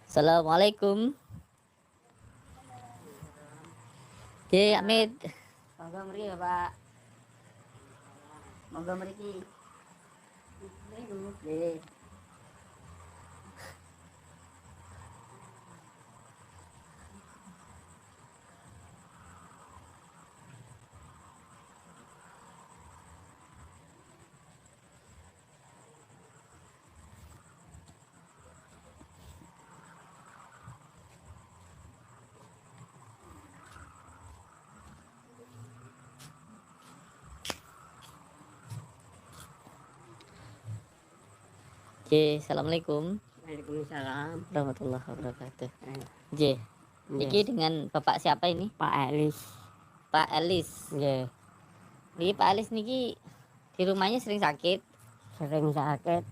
Assalamualaikum. Oke, Amit. Monggo mriki Bapak. Monggo mriki. Nggih. Oke, Assalamualaikum Waalaikumsalam. warahmatullahi wabarakatuh. Eh, J, nggih. ini dengan Bapak siapa ini? Pak Elis. Pak Elis. Nggih, Niki Pak Elis niki di rumahnya sering sakit. sering sakit.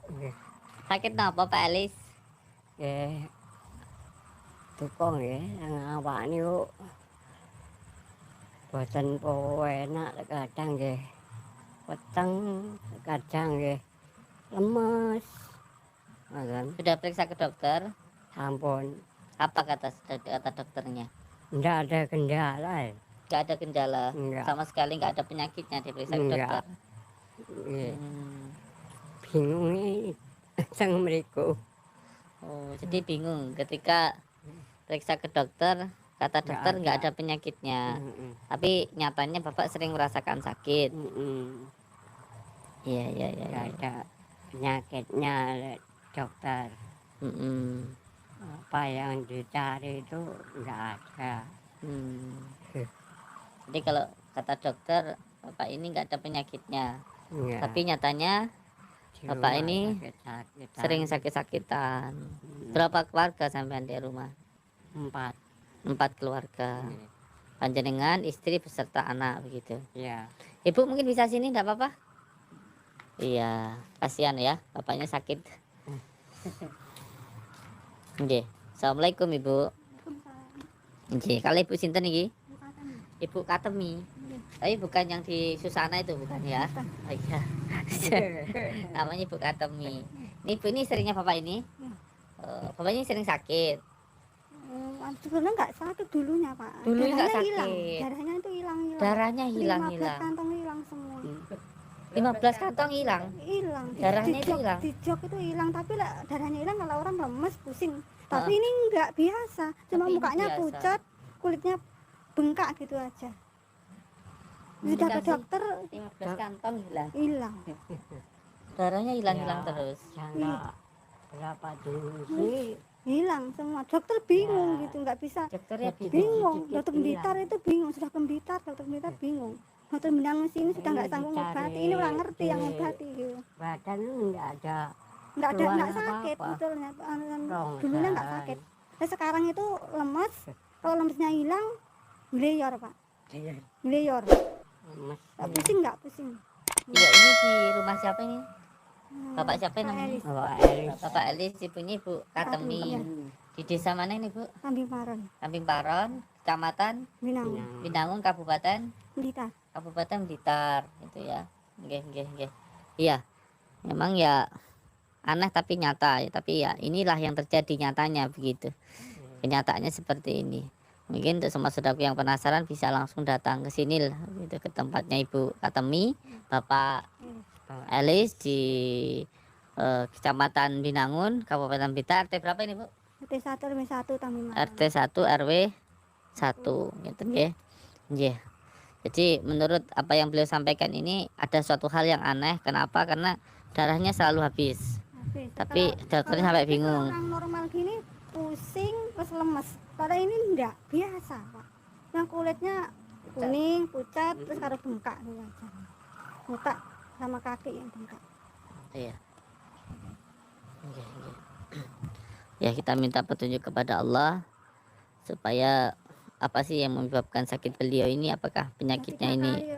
Nggih. Sakit napa Pak Elis? Nggih. Duka nggih, nang awak niku boten enak kadang nggih. Weteng kadang nggih. Lemes. Ngoten. Sudah periksa ke dokter? Sampun. Apa kata dokternya? Ndak ada kendala. Gak ada gejala, Enggak. sama sekali nggak ada penyakitnya diperiksa ke Enggak. dokter. Nggih. Hmm. Bingung iki teng mriku. Oh, jadi bingung ketika periksa ke dokter, kata dokter nggak ada penyakitnya, Heeh. tapi nyatanya Bapak sering merasakan sakit. Heeh. Iya, iya, iya. Nggak Iya. ada penyakitnya dokter. Mm-mm. Apa yang dicari itu nggak ada. Hmm. Jadi kalau kata dokter Bapak ini nggak ada penyakitnya, Nggak. tapi nyatanya Di Bapak rumah ini sakit-sakitan. sering sakit-sakitan. Berapa keluarga sampean di rumah? 4. 4 keluarga. Panjenengan, istri beserta anak begitu. Ya. Ibu mungkin bisa sini, enggak apa-apa? Iya, kasihan ya, bapaknya sakit. Nggih. Assalamualaikum Ibu. Nggih, kalau Ibu sinten iki? Ibu Katemi. Tapi bukan yang di Susana itu bukan ya? Oh, iya. Namanya Ibu Katemi. Ini Ibu ini istrinya Bapak ini? Bapak ini sering sakit. Sebenarnya nggak sakit dulunya Pak. Dulunya nggak Darahnya hilang. sakit. Darahnya itu hilang. Darahnya 15 hilang. kantong hilang semua. 15 kantong hilang. Hilang. Darahnya Di itu jok- hilang. Di jok itu hilang, tapi lah darahnya hilang kalau orang lemes, pusing. Tapi ini nggak biasa. Cuma Tapi ini mukanya biasa. pucat, kulitnya bengkak gitu aja. Sudah ke Dikasih dokter 15 kantong hilang. hilang. Darahnya hilang-hilang Ya, terus. Jangka berapa dulu sih? Hilang semua. Dokter bingung Ya. gitu, nggak bisa. Dokternya Bingung. Sedikit Dokter hilang. Blitar itu bingung. Sudah ke Blitar, dokter Blitar bingung. Dokter Binang sini sudah nggak sanggup dicari ngobati. Ini orang ngerti yang di ngobati gitu. Badan itu nggak ada. Nggak Keluar sakit apa-apa. betulnya. Rongga. Dulunya nggak sakit. Nah, sekarang itu lemes. Kalau lemesnya hilang, ngeliyor Pak. Ngeliyor. Lemes. Pusing nggak pusing. Iya, ini di rumah siapa ini? Bapak siapa Pak namanya? Elis, Bapak Elis. Bapak Elis, ibunya Ibu Katemi. Iya. Di desa mana ini Bu? Kambing Paron, Kamping Paron, Kecamatan Binang, Binangun, Kabupaten Blitar. Blitar, itu ya. Nggih, nggih, nggih. Iya, memang ya aneh tapi nyata ya. Tapi ya inilah yang terjadi nyatanya begitu. Kenyataannya seperti ini. Mungkin untuk semua saudaraku yang penasaran bisa langsung datang ke sini lah, gitu, ke tempatnya Ibu Katemi, Bapak Elis di Kecamatan Binangun, Kabupaten Blitar. RT berapa ini Bu? RT 1 RW 1 Kambing Paron. RT 1 RW 1 gitu nggih. Nggih. Jadi menurut apa yang beliau sampaikan ini ada suatu hal yang aneh. Kenapa? Karena darahnya selalu habis. Habis. Tapi dokternya Kalau sampai habis, bingung. Orang normal gini pusing terus lemes. Padahal ini enggak biasa Pak. Yang kulitnya kuning, pucat, terus karo bengkak gitu aja. Muka sama kaki yang bengkak. Iya. Nggih, nggih. Ya, kita minta petunjuk kepada Allah supaya apa sih yang menyebabkan sakit beliau ini, apakah penyakitnya 3 ini kali,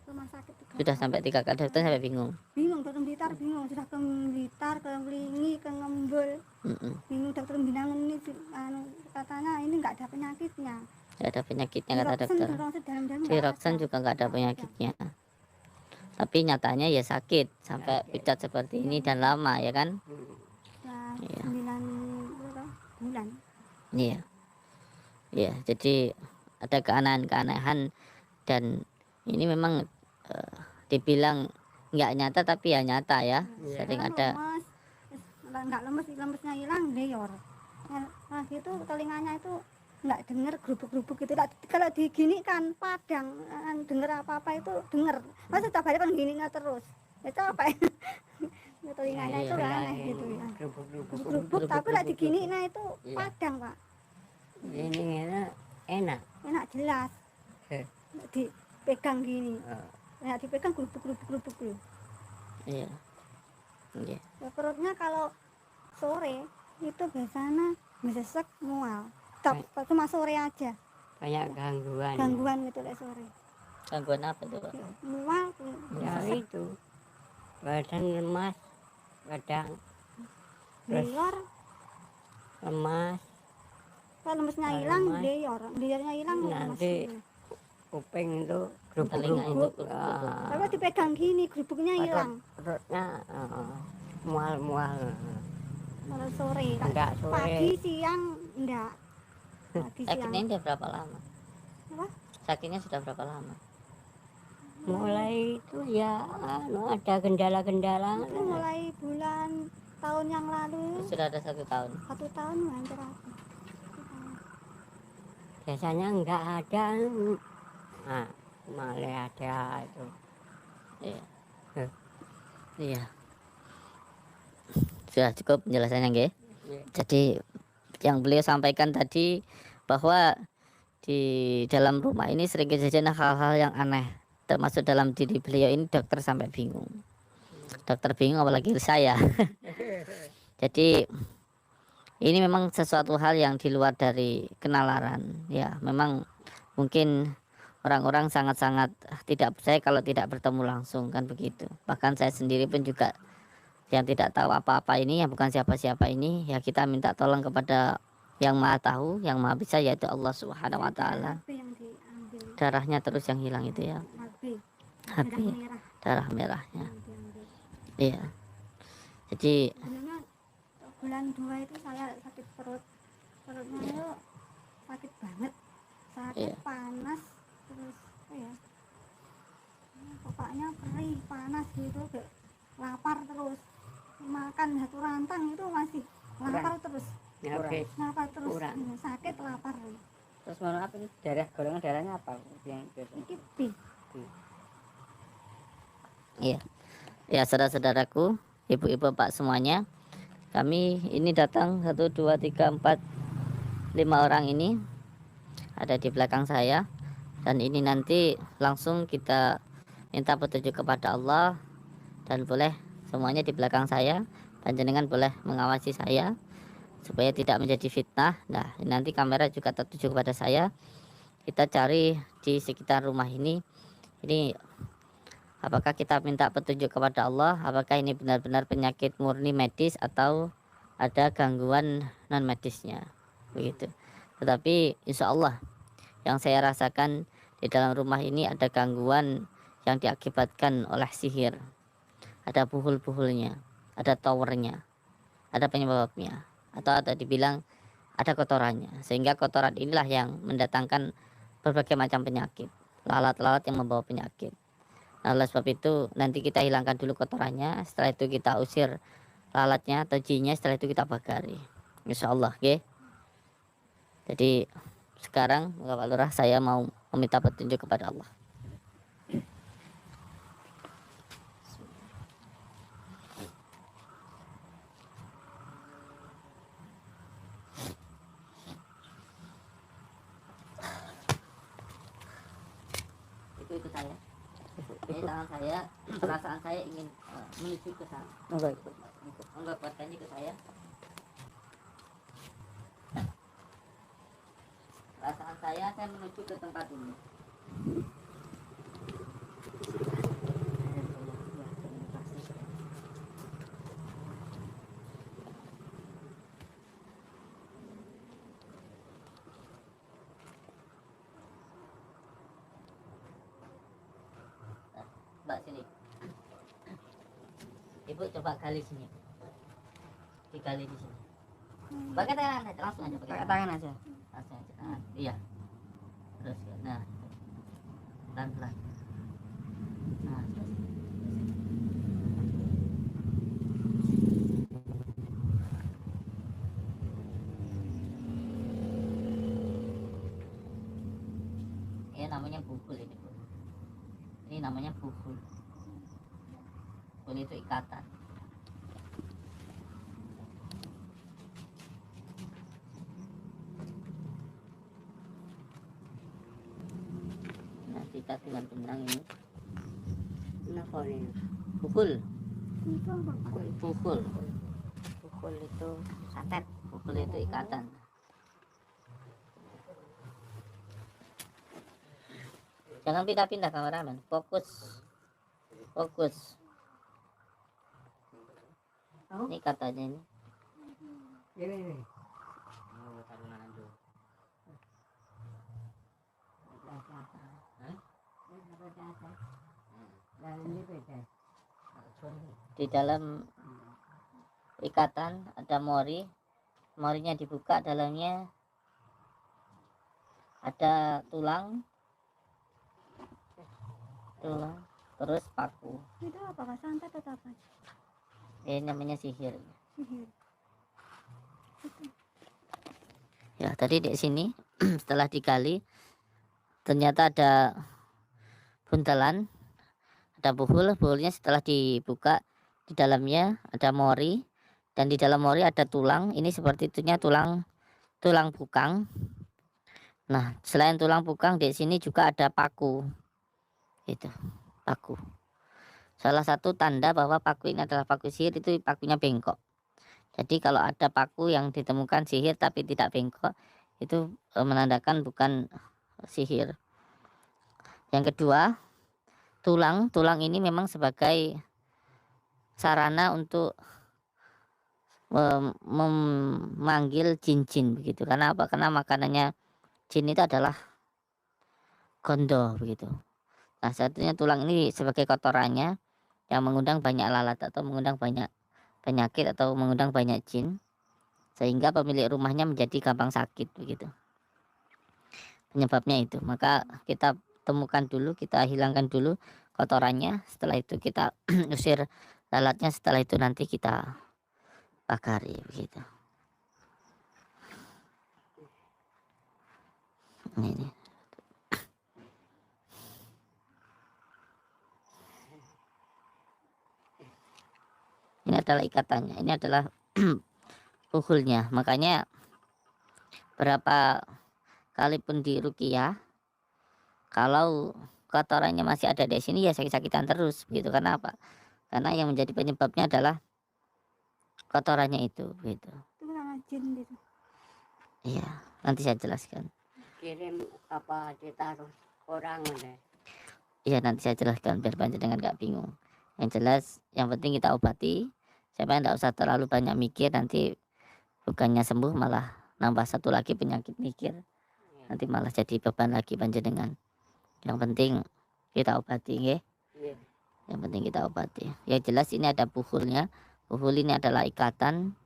rumah sakit 3 sudah kali. sampai 3 kali, dokter sampai bingung. Bingung dokter Blitar bingung, sudah ke Blitar, ke Wlingi, ke Ngembul, Mm-mm. bingung dokter Binangun ini katanya ini nggak ada penyakitnya. Nggak ada penyakitnya kata Diroksen, dokter. diroksen dalam-dalam Di nggak Roxen ada. juga nggak ada penyakitnya. Tapi nyatanya ya sakit sampai pucat seperti ini dan lama ya kan. Iya. 9 berapa bulan. Iya. Iya, jadi ada keanehan-keanehan dan ini memang dibilang nggak nyata tapi ya nyata ya. Iya. Sering Orang ada. lemes, terus nggak lemes, lemesnya hilang deyor. Nah gitu telinganya itu nggak denger gerubuk-gerubuk gitu. Kalau digini kan padang, denger apa-apa itu denger. Masa setiap hari kan gininya terus, ya capek. Ya, telinganya Ya, itu iya. aneh gitu ya. Gerubuk-gerubuk. Gerubuk tapi lah digini nah itu Iya. padang pak, Ini enak. enak jelas. Heh. Dipegang gini, Oh, ya dipegang gerubuk-gerubuk loh. Iya. Iya. Ya, perutnya kalau sore itu biasanya mesesek mual. Cuma sore aja banyak gangguan. gangguan gitu lek sore. Gangguan apa itu, Pak? Mual, Ya mesesek, itu. Badan lemas, kadang deyor. lemas, Kalau lemesnya Kalau hilang, lemas, deyornya hilang lemes. nanti kuping itu Telinga itu gerubuk-gerubuk. gerubuk-gerubuk. Kalau dipegang gini, gerubuknya hilang. Perutnya mual-mual. Kalau sore, Enggak sore. pagi siang enggak. Pagi siang. Sakitnya udah berapa lama? Apa? Sakitnya sudah berapa lama? Mulai itu ya ada kendala-kendala. Itu mulai bulan tahun yang lalu, Sudah ada 1 tahun. 1 tahun hampir habis. Biasanya enggak ada. Nah, malah ada itu. Iya. Heh. Iya. Sudah cukup penjelasannya, nggih. Iya. Jadi yang beliau sampaikan tadi bahwa di dalam rumah ini sering kejadian hal-hal yang aneh, termasuk dalam diri beliau ini dokter sampai bingung. Dokter bingung apalagi saya. Jadi ini memang sesuatu hal yang di luar dari kenalaran ya. Memang mungkin orang-orang sangat-sangat tidak percaya kalau tidak bertemu langsung, kan begitu. Bahkan saya sendiri pun juga yang tidak tahu apa-apa ini, yang bukan siapa-siapa ini, ya kita minta tolong kepada yang maha tahu, yang maha bisa, yaitu Allah Subhanahu wa taala. HB yang diambil, Darahnya terus yang hilang itu ya, HB, HB, darah merah darah merahnya. yang diambil. Iya. Jadi Sebenarnya bulan 2 itu saya sakit perutnya itu sakit banget, sakit Iya. panas, terus apa ya, bapaknya perih panas gitu, kayak lapar terus, makan satu rantang itu masih lapar terus, Ya, oke. lapar terus, Kurang. sakit lapar. Terus mohon maaf ini golongan darahnya apa yang biasa? Ini B. iya. Ya, saudara-saudaraku, ibu-ibu, Pak semuanya, kami ini datang 1, 2, 3, 4, 5 orang ini ada di belakang saya, dan ini nanti langsung kita minta petunjuk kepada Allah, dan boleh semuanya di belakang saya, panjenengan boleh mengawasi saya supaya tidak menjadi fitnah. Nah, nanti kamera juga tertuju kepada saya. Kita cari di sekitar rumah ini apakah kita minta petunjuk kepada Allah, apakah ini benar-benar penyakit murni medis atau ada gangguan non medisnya, begitu. Tetapi insya Allah yang saya rasakan di dalam rumah ini ada gangguan yang diakibatkan oleh sihir, ada buhul-buhulnya, ada towernya, ada penyebabnya, atau ada dibilang ada kotorannya, sehingga kotoran inilah yang mendatangkan berbagai macam penyakit, lalat-lalat yang membawa penyakit. Nah, oleh sebab itu nanti kita hilangkan dulu kotorannya, setelah itu kita usir lalatnya atau jinnya, setelah itu kita bagari, insya Allah, okay? Jadi sekarang Bapak Lurah, saya mau meminta petunjuk kepada Allah. Itu saya. Ini tangan saya, perasaan saya ingin menuju ke sana. Enggak. Enggak, kuatkannya ke saya. Perasaan saya menuju ke tempat ini. Mbak sini. Ibu coba gali sini. Dikali di sini. Pakai tangan aja, langsung aja Pakai tangan aja. langsung aja tangan. Iya. Terus ya. Nah. Pelan-pelan. Nah, terus. Ini namanya bukul ini, Bu. Ini namanya bukul. Bukul itu ikatan. Nah, diikat dengan benang ini. Kenapa ini? Bukul. Itu apa? Bukul. Pukul itu santet. Bukul itu ikatan. Jangan pindah-pindah kameramen. Fokus. Fokus. Ini katanya ini. Ini. Di dalam ikatan ada mori. Morinya dibuka, dalamnya ada tulang, terus paku. Itu apa Kak? Santet atau apa? Ini namanya sihir. Sihir. Ya, tadi di sini setelah digali ternyata ada buntelan, ada buhulnya setelah dibuka di dalamnya ada mori, dan di dalam mori ada tulang. Ini seperti itunya tulang bukang. Nah, selain tulang bukang di sini juga ada paku. Itu, paku. Salah satu tanda bahwa paku ini adalah paku sihir itu pakunya bengkok. Jadi kalau ada paku yang ditemukan sihir tapi tidak bengkok, itu menandakan bukan sihir. Yang kedua, tulang ini memang sebagai sarana untuk memanggil jin-jin begitu. Karena apa? Karena makanannya jin itu adalah gondo begitu. Nah, satunya tulang ini sebagai kotorannya yang mengundang banyak lalat atau mengundang banyak penyakit atau mengundang banyak jin, sehingga pemilik rumahnya menjadi gampang sakit begitu. Penyebabnya itu. Maka kita temukan dulu, kita hilangkan dulu kotorannya, setelah itu kita usir lalatnya, setelah itu nanti kita bakari begitu. Ini. Ini adalah ikatannya, ini adalah pukulnya. Makanya berapa kali pun di ruqyah, kalau kotorannya masih ada di sini ya sakit-sakitan terus begitu. Karena apa? Karena yang menjadi penyebabnya adalah kotorannya itu begitu. Itu nama jin gitu. Iya, nanti saya jelaskan. Kirim apa ditaruh orang udah. Iya, nanti saya jelaskan biar panjenengan nggak bingung. Yang jelas, yang penting kita obati. Siapa yang nggak usah terlalu banyak mikir, nanti bukannya sembuh malah nambah satu lagi penyakit mikir. Nanti malah jadi beban lagi panjenengan. Yang penting kita obati, ya. Iya. Yang penting kita obati. Yang jelas ini ada buhulnya. Buhul ini adalah ikatan,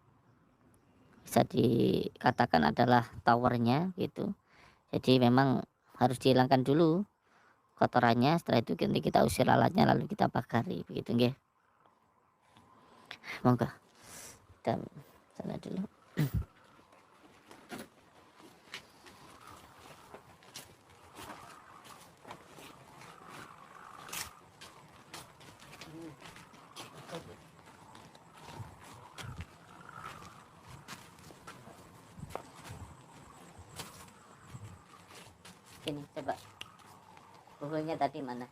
bisa dikatakan adalah towernya gitu. Jadi memang harus dihilangkan dulu kotorannya, setelah itu nanti kita usir lalatnya lalu kita bakari begitu nggih. Monggo. Kita sana dulu. Sini coba. Buhulnya tadi mana?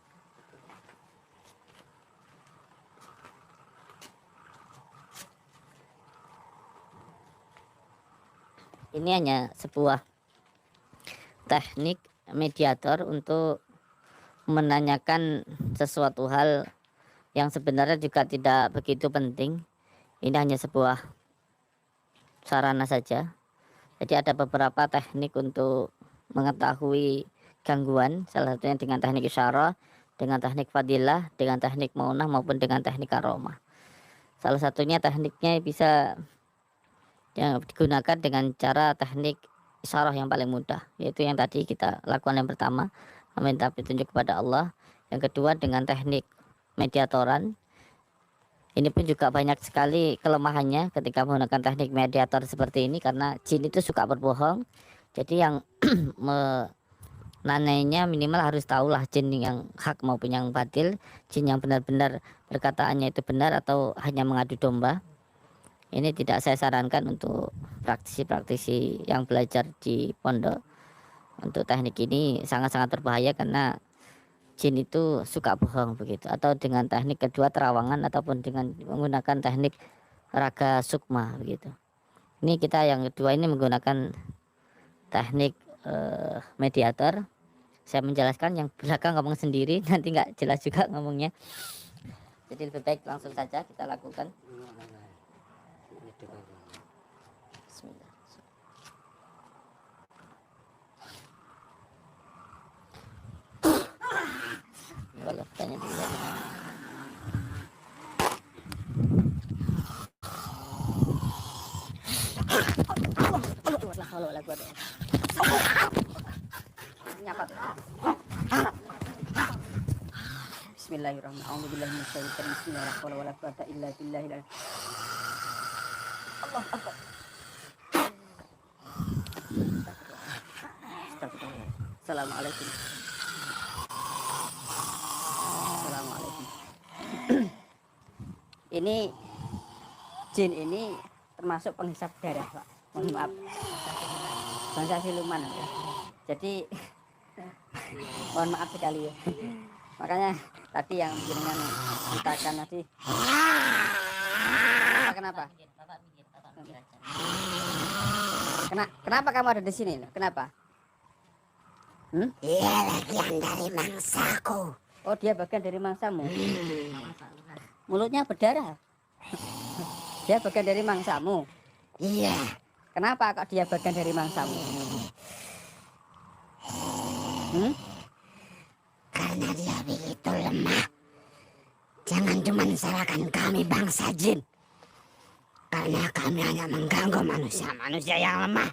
Ini hanya sebuah teknik mediator untuk menanyakan sesuatu hal yang sebenarnya juga tidak begitu penting. Ini hanya sebuah sarana saja. Jadi ada beberapa teknik untuk mengetahui gangguan, salah satunya dengan teknik isyarah, dengan teknik fadilah, dengan teknik maunah maupun dengan teknik aromah. Salah satunya tekniknya bisa yang digunakan dengan cara teknik isyarah yang paling mudah, yaitu yang tadi kita lakukan. Yang pertama, meminta petunjuk kepada Allah. Yang kedua, dengan teknik mediatoran. Ini pun juga banyak sekali kelemahannya ketika menggunakan teknik mediator seperti ini, karena jin itu suka berbohong. Jadi yang menanyainya minimal harus tahulah jin yang hak maupun yang batil, jin yang benar-benar perkataannya itu benar atau hanya mengadu domba. Ini tidak saya sarankan untuk praktisi-praktisi yang belajar di pondok. Untuk teknik ini sangat-sangat berbahaya karena jin itu suka bohong begitu. Atau dengan teknik kedua, terawangan, ataupun dengan menggunakan teknik raga sukma begitu. Ini kita yang kedua ini menggunakan teknik mediator. Saya menjelaskan, yang belakang ngomong sendiri nanti nggak jelas juga ngomongnya. Jadi lebih baik langsung saja kita lakukan. Bismillah. Kalau tanya dulu. Bismillahirrahmanirrahim. A'udzubillahi minasyaitonir rajim. Bismillahirrahmanirrahim. Wala quwwata illa billahil aliyyil Allah akbar. Astagfirullah. Assalamualaikum. Assalamualaikum. Ini jin ini termasuk penghisap darah, Pak. Mohon maaf. Bangsa siluman ya. Jadi mohon maaf sekali ya. Makanya tadi yang jenengan ceritakan tadi. Kenapa? Kenapa kamu ada di sini? Kenapa? Dia lagi yang dari mangsaku. Oh, dia bagian dari mangsamu. Mulutnya berdarah. Dia bagian dari mangsamu. Iya. Kenapa kok dia bagian dari mangsamu? Karena dia begitu lemah. Jangan cuma salahkan kami bangsa jin. Karena kami hanya mengganggu manusia yang lemah.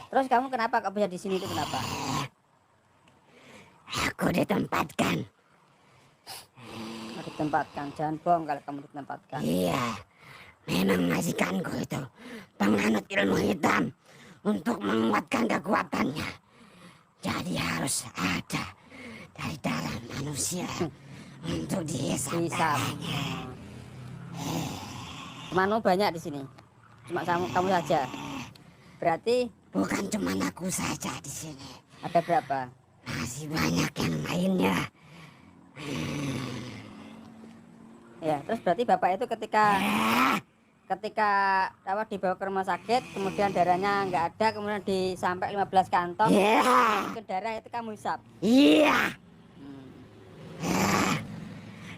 Terus kamu kenapa kok bisa di sini itu kenapa? Aku ditempatkan. Ditempatkan, jangan bohong kalau kamu ditempatkan. Iya. Memang majikanku itu penganut ilmu hitam untuk menguatkan kekuatannya. Jadi harus ada dari dalam manusia untuk dihisap darahnya. Temanmu banyak di sini. Cuma kamu saja. Berarti Bukan cuma aku saja di sini. ada berapa? Masih banyak yang lainnya. Ya, terus berarti bapak itu ketika dibawa ke rumah sakit, kemudian darahnya nggak ada, kemudian sampai 15 kantong, ke darah itu kamu hisap. Iya.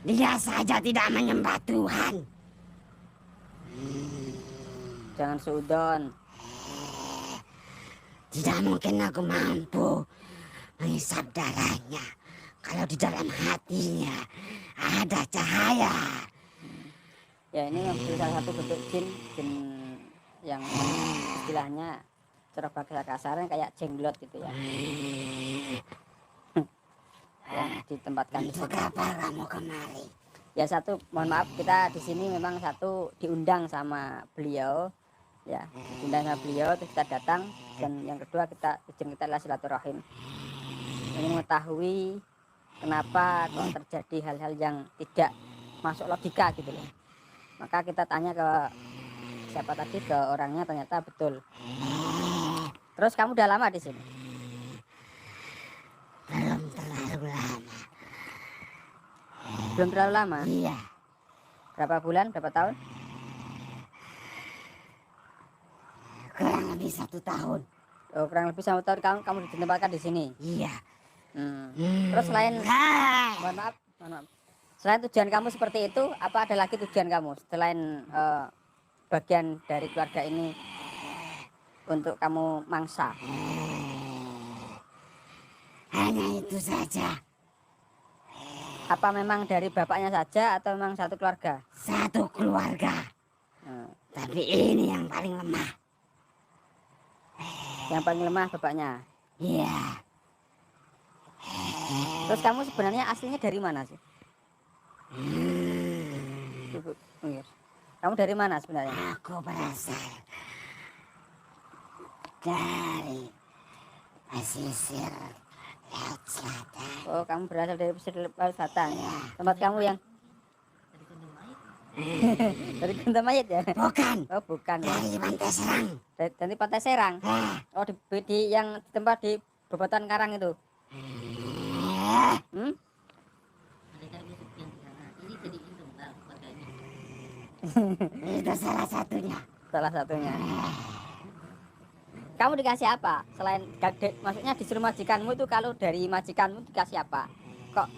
Dia saja tidak menyembah Tuhan. Jangan suudon. Tidak mungkin aku mampu menghisap darahnya kalau di dalam hatinya ada cahaya. Ya, ini salah satu bentuk jin yang istilahnya cara bahasa kasarnya kayak jenglot gitu ya. Yang ditempatkan di Untuk sini. apa kamu kemari? Ya, satu, mohon maaf, kita di sini memang satu diundang sama beliau, ya, diundang sama beliau, terus kita datang. Dan yang kedua, tujuan kita adalah silaturahim. Ingin mengetahui kenapa kok terjadi hal-hal yang tidak masuk logika gitu loh. Maka kita tanya ke siapa tadi, ke orangnya, ternyata betul. Terus kamu udah lama di sini? Belum terlalu lama. Belum terlalu lama? Iya. Berapa bulan, berapa tahun? Kurang lebih 1 tahun. Oh, kurang lebih 1 tahun kamu ditempatkan di sini. Iya. Terus selain, mohon maaf, selain tujuan kamu seperti itu, apa ada lagi tujuan kamu selain bagian dari keluarga ini untuk kamu mangsa? Hanya itu saja. Apa memang dari bapaknya saja atau memang satu keluarga? Satu keluarga. Tapi ini yang paling lemah. Yang paling lemah bapaknya. Iya. Terus kamu sebenarnya aslinya dari mana sih? Ibu, iya. Kamu dari mana sebenarnya? Aku berasal dari pesisir laut selatan. Oh, kamu berasal dari pesisir laut selatan. Tempat kamu yang dari Genta Mayit ya? Bukan. Oh, bukan. Dari Pantai Serang. Dari Pantai Serang. Ah, Oh, di yang tempat di Bobotan Karang itu. Hmm? itu salah satunya. Salah satunya. Kamu dikasih apa? Selain maksudnya disuruh majikanmu itu, kalau dari majikanmu dikasih apa? Kok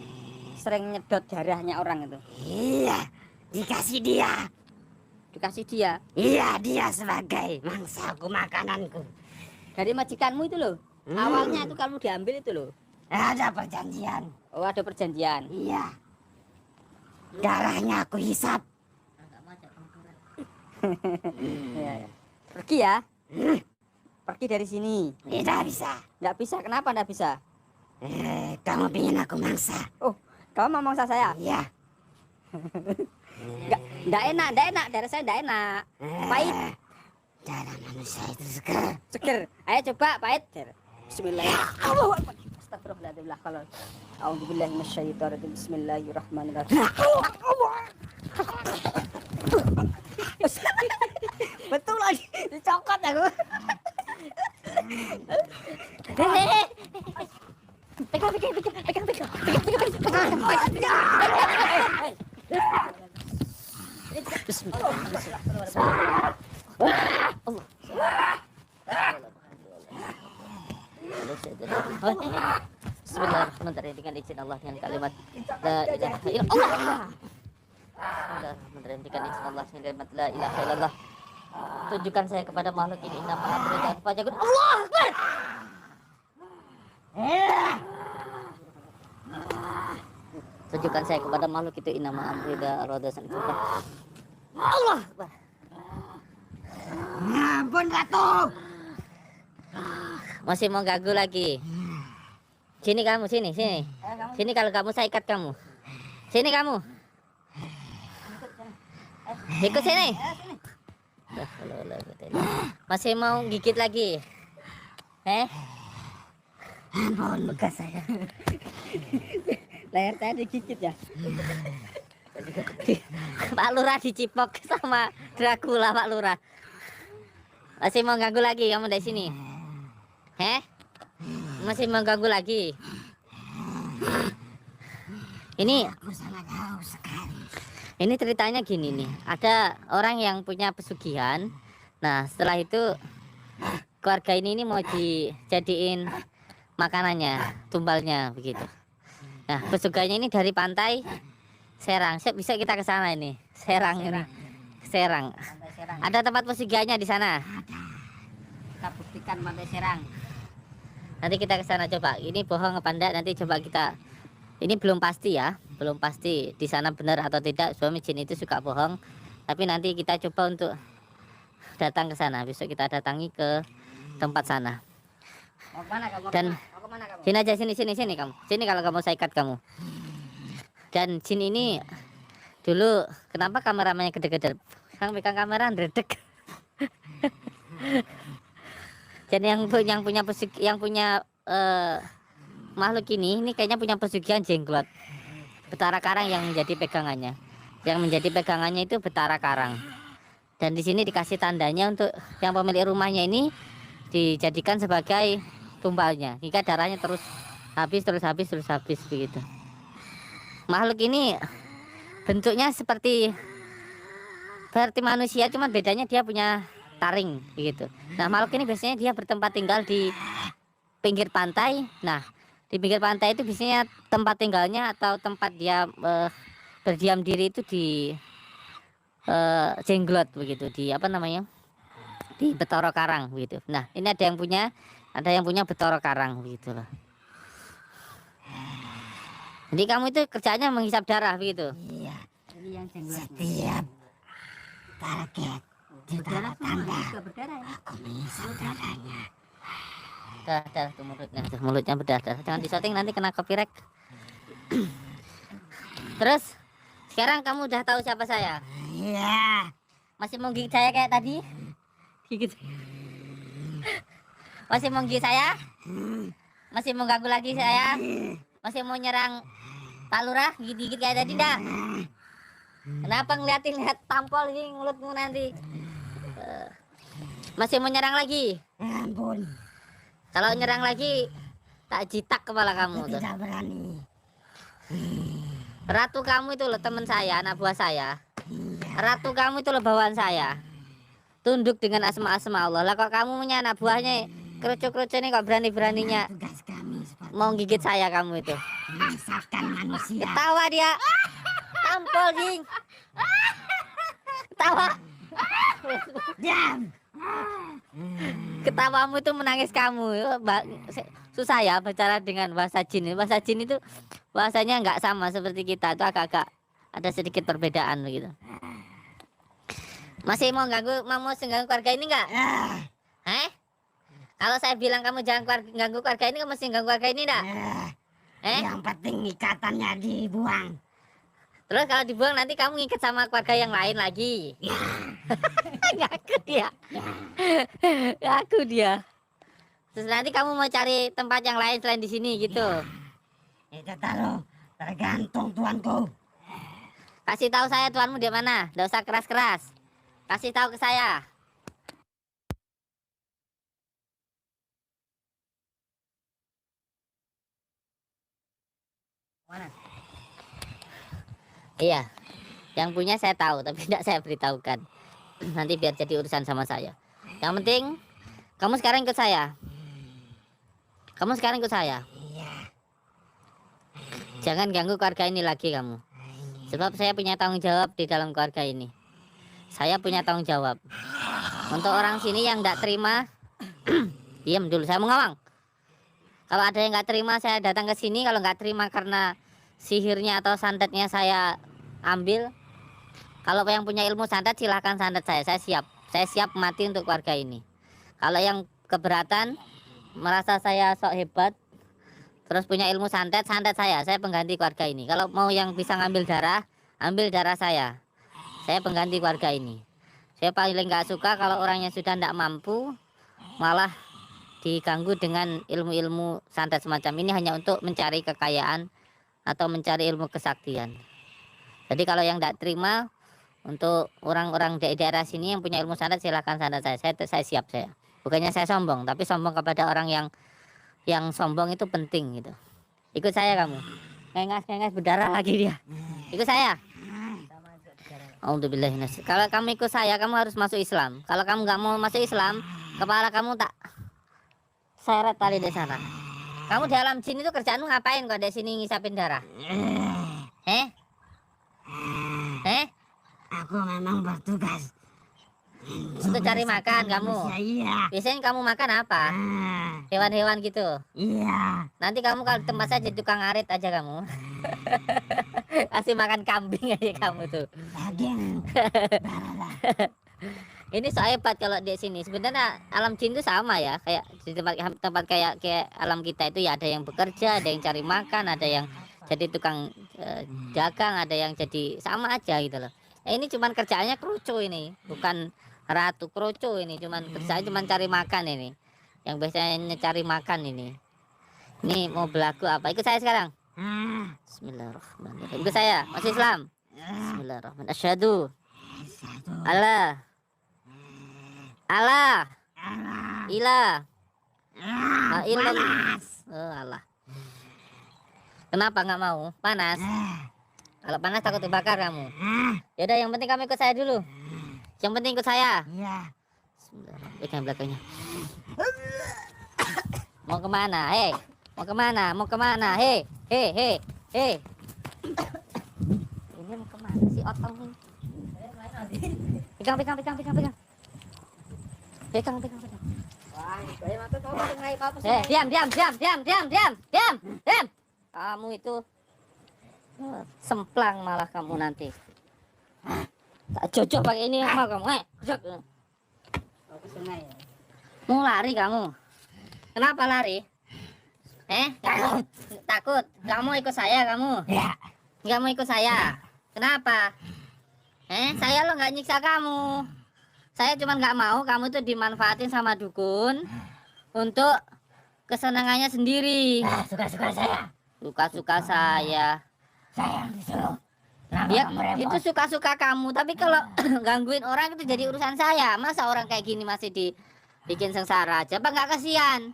sering nyedot darahnya orang itu? Iya, dikasih dia. Dikasih dia Iya, dia sebagai mangsaku, makananku. dari majikanmu itu loh. Awalnya itu kamu diambil itu loh. Ada perjanjian. Oh, ada perjanjian. Iya. Darahnya aku hisap. Iya, ya. Pergi ya. Pergi dari sini. Tidak bisa. Nggak bisa. Kenapa nggak bisa? Kamu ingin aku mangsa? Oh, kamu mau mangsa saya? Iya. Nggak enak, nggak enak. Darah saya nggak enak. Pahit. Darah manusia itu segar. Seger. Ayo coba pahit. Bismillahirrahmanirrahim. Astagfirullahaladzim. Kalau A'udzubillahi minasyaitonirrajim. Bismillahirrahmanirrahim. Betul lagi. Dicokot aku. Bismillahirrahmanirrahim, dengan izin Allah, dengan kalimat la ilaha illallah. Bismillahirrahmanirrahim, dengan izin Allah, dengan kalimat la ilaha illallah. Tunjukkan saya kepada makhluk ini nama amri dan fajagun. Allah Akbar. Tunjukkan saya kepada makhluk itu inama amri dan rodasan. Allah Akbar. Ampun, Ratu. Masih mau ganggu lagi. Sini kamu, sini. Sini, kalau kamu saya ikat kamu. Sini kamu. Ikut sini. Masih mau gigit lagi? Ampun, bekas saya. Leher saya digigit ya. Pak Lurah dicipok sama Dracula, Pak Lurah. Masih mau ganggu lagi kamu dari sini? Masih mau ganggu lagi? Ini Aku sangat haus sekali. Ini ceritanya gini nih, ada orang yang punya pesugihan. Nah, setelah itu keluarga ini mau dijadiin makanannya, tumbalnya begitu. Nah, pesugihannya ini dari pantai Serang. Bisa kita ke sana ini, Serang ini. Serang. Pantai Serang. Ada tempat pesugihannya di sana. Kita buktikan Pantai Serang. Nanti kita ke sana coba. Ini bohong apa enggak, nanti coba kita. Ini belum pasti ya, belum pasti di sana benar atau tidak. Suami jin itu suka bohong. Tapi nanti kita coba untuk datang ke sana. Besok kita datangi ke tempat sana. Mau kemana kamu? Dan Mau kemana kamu? sini aja, sini kamu. Sini kalau kamu saya ikat kamu. Dan jin ini dulu kenapa kameramannya gede-gede? Kang pegang kamera ndredeg. Dan yang punya makhluk ini kayaknya punya pesugihan jenglot. Betara Karang yang menjadi pegangannya. Yang menjadi pegangannya itu Betara Karang. Dan di sini dikasih tandanya untuk yang pemilik rumahnya ini dijadikan sebagai tumbalnya. Hingga darahnya terus habis begitu. Makhluk ini bentuknya seperti manusia, cuma bedanya dia punya taring begitu. Nah, makhluk ini biasanya dia bertempat tinggal di pinggir pantai. Nah, di pinggir pantai itu biasanya tempat tinggalnya atau tempat dia berdiam diri itu di jenglot begitu, di apa namanya, di Betara Karang begitu. Nah, ini ada yang punya Betara Karang begitu loh. Jadi kamu itu kerjanya menghisap darah begitu. Iya. Ini yang jenglot. Setiap target Tidak tanda juga berdarah ya. aku mengisi darahnya. Darah tuh mulutnya berdarah. Jangan disetting nanti kena copyright. Terus sekarang kamu udah tahu siapa saya? Iya. Masih mau gigit saya kayak tadi? Gigit. Masih mau gigit saya? Masih mau ganggu lagi saya? Masih mau nyerang Pak Lurah? Gigit-gigit kayak tadi enggak? Kenapa lihat tampol ini mulutmu nanti? Masih mau nyerang lagi? Ya ampun, Kalau nyerang lagi tak jitak kepala kamu tuh. tidak berani. Ratu kamu itu loh teman saya, anak buah saya. Ratu kamu itu loh bawaan saya. Tunduk dengan asma-asma Allah. Lah kok kamu punya anak buahnya kerucu-kerucu ini kok berani-beraninya Tugas kami seperti mau gigit saya kamu itu. menyesatkan manusia. Ketawa dia. Tampol ding. Ketawa. Diam. Ketawamu itu menangis kamu. Susah ya bicara dengan bahasa jin. Bahasa jin itu bahasanya nggak sama seperti kita. Itu agak-agak ada sedikit perbedaan begitu. Masih mau ganggu keluarga ini nggak? Kalau saya bilang kamu jangan ganggu keluarga ini, kamu mesti ganggu keluarga ini enggak? Yang penting ikatannya dibuang. Terus kalau dibuang nanti kamu ngikat sama keluarga yang lain lagi. Ngaku dia. Ngaku dia. Terus nanti kamu mau cari tempat yang lain selain di sini gitu. Itu tergantung tuanku. Kasih tahu saya tuanmu di mana. Nggak usah keras-keras. Kasih tahu ke saya. Mana? Iya, yang punya saya tahu, tapi tidak saya beritahukan. Nanti biar jadi urusan sama saya. Yang penting, kamu sekarang ikut saya. Kamu sekarang ikut saya. Jangan ganggu keluarga ini lagi kamu. Sebab saya punya tanggung jawab di dalam keluarga ini. Saya punya tanggung jawab. Untuk orang sini yang tidak terima, diam dulu, saya mau ngomong. Kalau ada yang nggak terima, saya datang ke sini. Kalau nggak terima karena sihirnya atau santetnya saya ambil. Kalau yang punya ilmu santet silahkan santet saya siap. Saya siap mati untuk keluarga ini. Kalau yang keberatan, merasa saya sok hebat, terus punya ilmu santet saya pengganti keluarga ini. Kalau mau yang bisa ngambil darah, ambil darah saya pengganti keluarga ini. Saya paling nggak suka kalau orangnya sudah tidak mampu malah diganggu dengan ilmu-ilmu santet semacam ini hanya untuk mencari kekayaan atau mencari ilmu kesaktian. Jadi kalau yang tidak terima, untuk orang-orang di daerah sini yang punya ilmu santet silahkan santet saya siap saya. Bukannya saya sombong, tapi sombong kepada orang yang sombong itu penting gitu. Ikut saya kamu. Ngengas berdarah lagi dia. Ikut saya. Alhamdulillah. Kalau kamu ikut saya, kamu harus masuk Islam. Kalau kamu nggak mau masuk Islam, kepala kamu tak seret tali di sana. Kamu di alam jin itu kerjaanmu ngapain kok di sini ngisapin darah? Aku memang bertugas Untuk cari makan kamu. Iya. Biasanya kamu makan apa? Hewan-hewan gitu. Iya. Nanti kamu kalau di tempat saya jadi tukang ngarit aja kamu. Kasih makan kambing aja kamu tuh. Daging. Ini so hebat kalau di sini. Sebenarnya alam jin itu sama ya, kayak di tempat kayak alam kita itu ya, ada yang bekerja, ada yang cari makan, ada yang jadi tukang dagang, ada yang jadi sama aja gitu loh. Ini cuman kerjaannya kerucu ini, bukan ratu kerucu ini, cuman kerjaan cuman cari makan ini. Yang biasanya cari makan ini. Ini mau berlaku apa? Ikut saya sekarang. Bismillahirrahmanirrahim. Ikut saya, masih Islam. Bismillahirrahmanirrahim. Asyhadu Allah ilah Allah. Kenapa nggak mau? Panas. Kalau panas takut dibakar kamu. Yaudah, yang penting kamu ikut saya dulu. Yang penting ikut saya. Iya. Pegang belakangnya. Mau kemana? Mau kemana? Mau kemana? Ini mau kemana si otong ini? Pegang. Diam. Kamu itu semplang malah kamu nanti. Tak cocok pakai ini sama kamu. Oh, ke sungai ya. Mau lari kamu? Kenapa lari? Kamu takut? Kamu ikut saya kamu? Ya. Nggak mau ikut saya? Kenapa? Saya lo nggak nyiksa kamu. Saya cuma nggak mau kamu tuh dimanfaatin sama dukun untuk kesenangannya sendiri. Suka-suka saya. Suka-suka saya. Saya yang disuruh. Kenapa Ya, kamu repot? itu suka-suka kamu. Tapi kalau gangguin orang itu jadi urusan saya. Masa orang kayak gini masih dibikin sengsara aja? Apa nggak kasihan?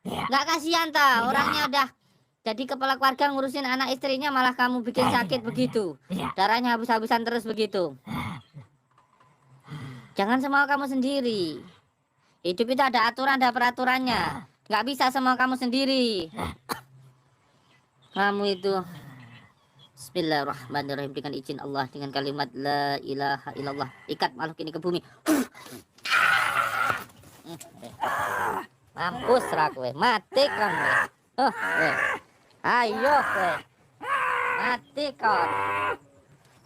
Ya. Nggak kasihan ta? Orangnya udah jadi kepala keluarga ngurusin anak istrinya malah kamu bikin sakit begitu. Tidak. Darahnya habis-habisan terus begitu. Jangan semua kamu sendiri. Hidup itu ada aturan, ada peraturannya. Nggak bisa semua kamu sendiri. Kamu itu Bismillahirrahmanirrahim, dengan izin Allah, dengan kalimat la ilaha illallah, ikat makhluk ini ke bumi. Mampus ra kowe, mati kamu. Ayo kowe. Mati kon.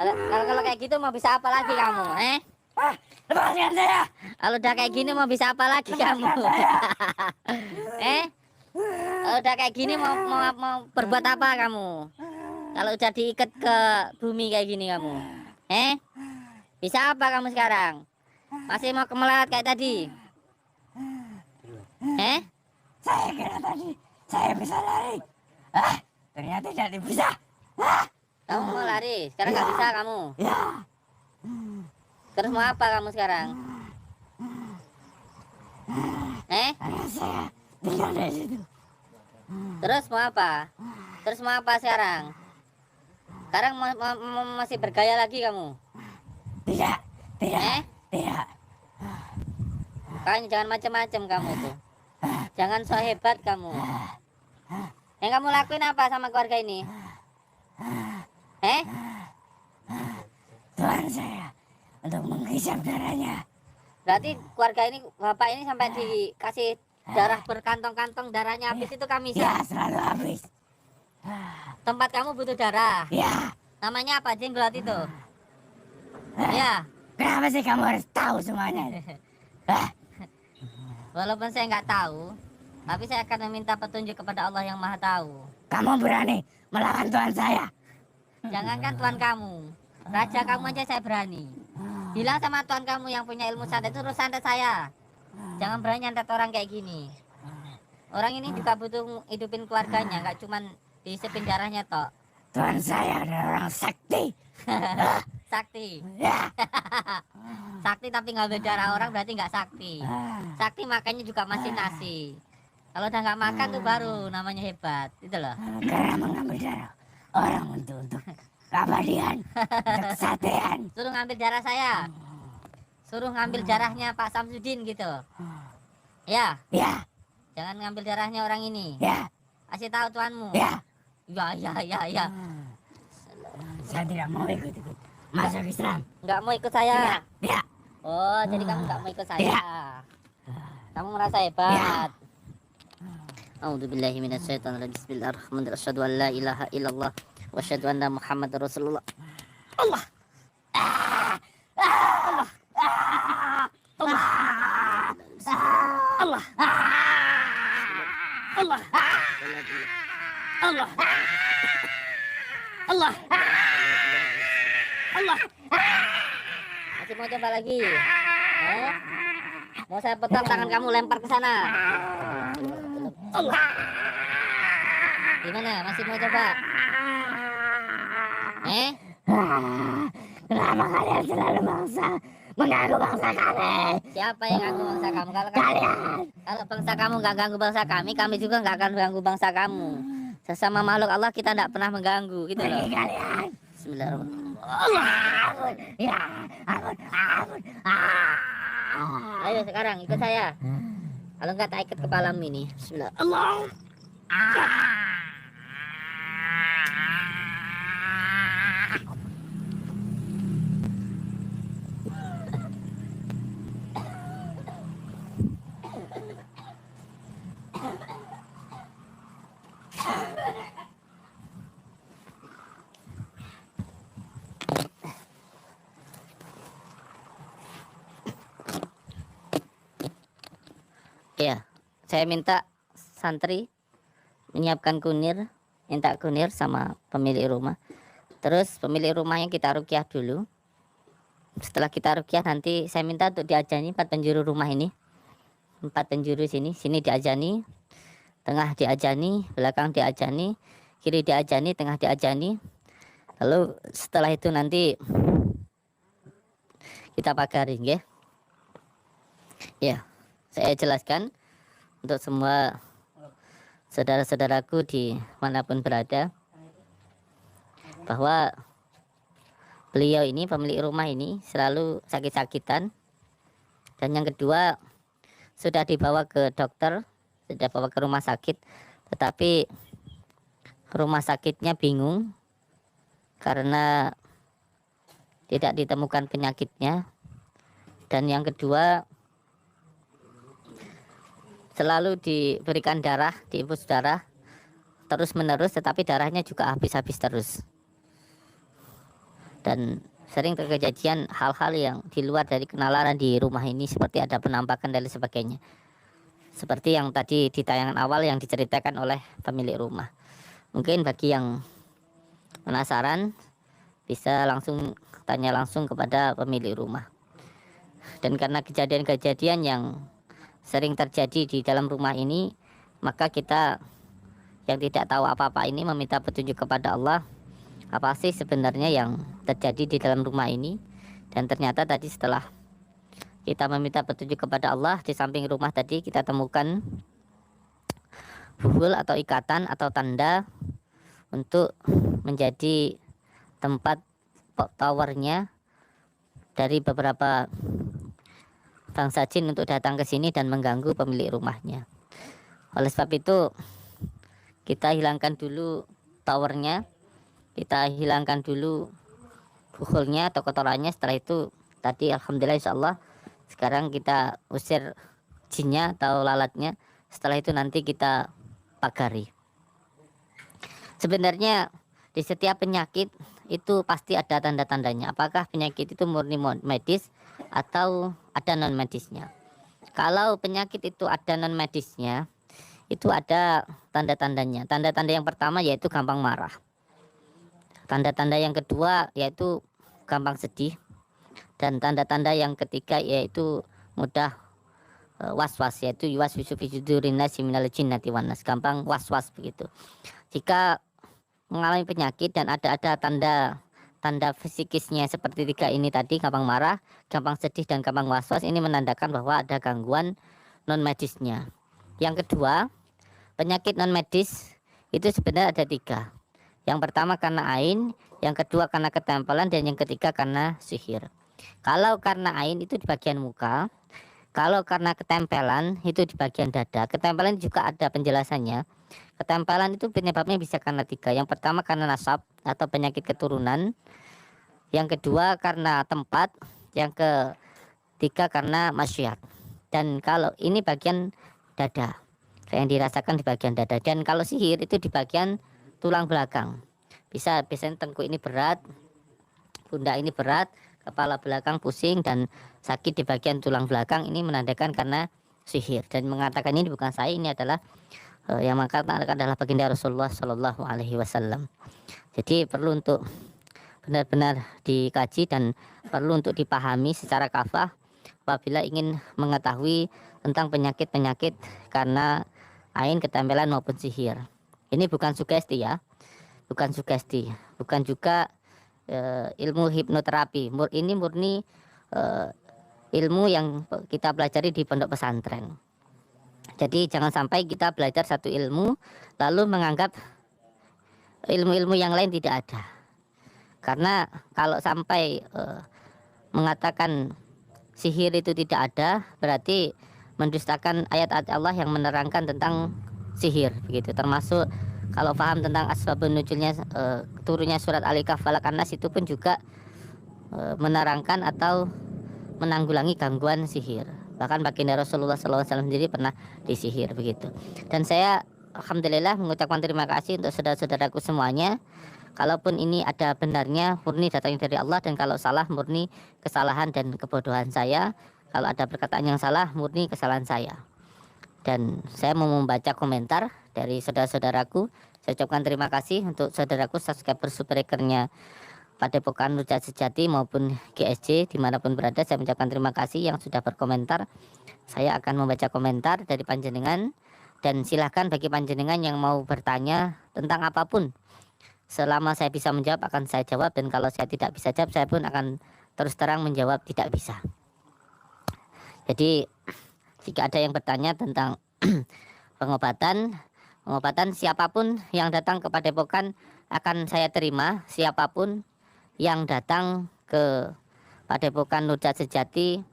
Kalau kayak gitu mau bisa apa lagi kamu, Lepaskan saya. Kalau udah kayak gini mau bisa apa lagi kamu? Kalau udah kayak gini mau berbuat apa kamu? Kalau udah diikat ke bumi kayak gini kamu, bisa apa kamu sekarang? Masih mau kemelat kayak tadi? Saya kira tadi saya bisa lari. Ternyata tidak bisa. Kamu mau lari, sekarang nggak bisa kamu. Ya. Terus mau apa kamu sekarang? Karena saya tinggal di situ. Terus mau apa? Terus mau apa sekarang? Sekarang masih bergaya lagi kamu? Tidak. Tidak. Tidak. Makanya jangan macam-macam kamu tuh. Jangan so hebat kamu. Yang kamu lakuin apa sama keluarga ini? Tuhan saya untuk menghisap darahnya. Berarti keluarga ini, bapak ini sampai dikasih darah berkantong-kantong, darahnya habis itu kami Ya, selalu habis. Tempat kamu butuh darah. Ya. Namanya apa, jenglot itu? Ya. Kenapa sih kamu harus tahu semuanya? Walaupun saya nggak tahu, tapi saya akan meminta petunjuk kepada Allah yang Maha Tahu. Kamu berani melawan Tuhan saya? Jangankan Tuhan kamu, raja kamu aja saya berani. Bilang sama Tuhan kamu yang punya ilmu santet, suruh santet saya. Jangan berani nyantet orang kayak gini. Orang ini juga butuh hidupin keluarganya, nggak cuman diisepin darahnya tok. Tuhan saya adalah orang sakti. Sakti. Ya. Sakti tapi ngambil darah orang berarti nggak sakti. Sakti makannya juga masih nasi. Kalau udah nggak makan tuh baru namanya hebat, itu loh. Karena mengambil darah orang untuk keabadian, untuk kesatian. Suruh ngambil darah saya. Suruh ngambil darahnya Pak Samsudin gitu. Ya, Ya. jangan ngambil darahnya orang ini. Ya. Kasih tahu tuanmu. Ya. Ya. Saya tidak mau ikut-ikut masuk Islam. Nggak mau ikut saya. Ya. Oh, jadi kamu nggak mau ikut saya. Ya. Kamu merasa hebat. A'udzubillahi minasyaitonirrajim. Bismillahirrahmanirrahim. Asyhadu an la ilaha illallah wa asyhadu anna Muhammadar Rasulullah. Allah. Allah. Allah. Allah. Allah. Allah. Allah. Allah. Masih mau coba lagi? Mau saya pegang tangan kamu lempar ke sana? Allah. Gimana? Masih mau coba? Kenapa kalian selalu mengganggu bangsa kami? Siapa yang ganggu bangsa kamu? Kalau bangsa kamu nggak ganggu bangsa kami juga nggak akan ganggu bangsa kamu. Sesama makhluk Allah kita tidak pernah mengganggu, gitu loh. Kalian. Bismillahirrahmanirrahim. Ampun. Ya. Ampun. Ayo sekarang ikut saya. Kalau nggak tak ikat kepalamu ini. Bismillah. Allah. saya minta santri menyiapkan kunir, minta kunir sama pemilik rumah. Terus pemilik rumahnya kita rukyah dulu. Setelah kita rukyah nanti saya minta untuk diajani 4 penjuru rumah ini. 4 penjuru sini diajani, tengah diajani, belakang diajani, kiri diajani, tengah diajani. Lalu setelah itu nanti kita pagari, nggih. Ya, saya jelaskan untuk semua saudara-saudaraku di manapun berada bahwa beliau ini, pemilik rumah ini selalu sakit-sakitan. Dan yang kedua, sudah dibawa ke dokter, sudah bawa ke rumah sakit, tetapi rumah sakitnya bingung karena tidak ditemukan penyakitnya. Dan yang kedua, selalu diberikan darah, diinfus darah terus menerus, tetapi darahnya juga habis-habis terus. Dan sering terkejadian hal-hal yang di luar dari kenalan di rumah ini, seperti ada penampakan dan sebagainya, seperti yang tadi di tayangan awal yang diceritakan oleh pemilik rumah. Mungkin bagi yang penasaran bisa langsung tanya langsung kepada pemilik rumah. Dan karena kejadian-kejadian yang sering terjadi di dalam rumah ini, maka kita yang tidak tahu apa-apa ini meminta petunjuk kepada Allah, apa sih sebenarnya yang terjadi di dalam rumah ini. Dan ternyata tadi setelah kita meminta petunjuk kepada Allah, di samping rumah tadi kita temukan buhul atau ikatan atau tanda untuk menjadi tempat towernya dari beberapa bangsa jin untuk datang ke sini dan mengganggu pemilik rumahnya. Oleh sebab itu kita hilangkan dulu towernya, kita hilangkan dulu buhulnya atau kotorannya. Setelah itu tadi alhamdulillah insyaallah sekarang kita usir jinnya atau lalatnya. Setelah itu nanti kita pagari. Sebenarnya di setiap penyakit itu pasti ada tanda-tandanya. Apakah penyakit itu murni medis atau ada non medisnya? Kalau penyakit itu ada non medisnya, itu ada tanda-tandanya. Tanda-tanda yang pertama yaitu gampang marah. Tanda-tanda yang kedua yaitu gampang sedih. Dan tanda-tanda yang ketiga yaitu mudah was-was, yaitu yuwaswisu fi sudurin nasi minal jinnati wan nas, gampang was-was begitu. Jika mengalami penyakit dan ada tanda fisikisnya seperti 3 ini tadi, gampang marah, gampang sedih, dan gampang was-was, ini menandakan bahwa ada gangguan non medisnya. Yang kedua, penyakit non medis itu sebenarnya ada 3. Yang pertama karena ain, yang kedua karena ketempelan, dan yang ketiga karena sihir. Kalau karena ain itu di bagian muka, kalau karena ketempelan itu di bagian dada. Ketempelan juga ada penjelasannya. Ketempelan itu penyebabnya bisa karena 3. Yang pertama karena nasab atau penyakit keturunan, yang kedua karena tempat, yang ketiga karena masyad. Dan kalau ini bagian dada, yang dirasakan di bagian dada. Dan kalau sihir itu di bagian tulang belakang. Biasanya tengkuk ini berat, pundak ini berat, kepala belakang pusing dan sakit di bagian tulang belakang. Ini menandakan karena sihir. Dan mengatakan ini bukan saya, ini adalah yang mengatakan adalah baginda Rasulullah Shallallahu Alaihi Wasallam. Jadi perlu untuk benar-benar dikaji dan perlu untuk dipahami secara kafah apabila ingin mengetahui tentang penyakit-penyakit karena ain, ketempelan maupun sihir. Ini bukan sugesti ya, bukan sugesti, bukan juga ilmu hipnoterapi. Ini murni ilmu yang kita pelajari di pondok pesantren. Jadi jangan sampai kita belajar satu ilmu lalu menganggap ilmu-ilmu yang lain tidak ada. Karena kalau sampai mengatakan sihir itu tidak ada, berarti mendustakan ayat-ayat Allah yang menerangkan tentang sihir begitu. Termasuk kalau paham tentang asbabun nuzulnya, turunnya surat Al-Kahf, Falaq, An-Nas, itu pun juga menerangkan atau menanggulangi gangguan sihir. Bahkan baginda Rasulullah SAW sendiri pernah disihir begitu. Dan saya alhamdulillah mengucapkan terima kasih untuk saudara-saudaraku semuanya. Kalaupun ini ada benarnya, murni datangnya dari Allah, dan kalau salah murni kesalahan dan kebodohan saya. Kalau ada perkataan yang salah, murni kesalahan saya. Dan saya mau membaca komentar dari saudara-saudaraku. Saya ucapkan terima kasih untuk saudaraku subscriber subscribernya Padepokan Rujak Sejati maupun GSJ dimanapun berada. Saya mengucapkan terima kasih yang sudah berkomentar. Saya akan membaca komentar dari panjenengan, dan silahkan bagi panjenengan yang mau bertanya tentang apapun, selama saya bisa menjawab akan saya jawab, dan kalau saya tidak bisa jawab saya pun akan terus terang menjawab tidak bisa. Jadi jika ada yang bertanya tentang pengobatan siapapun yang datang ke Padepokan akan saya terima. Siapapun yang datang ke Padepokan Rujak Sejati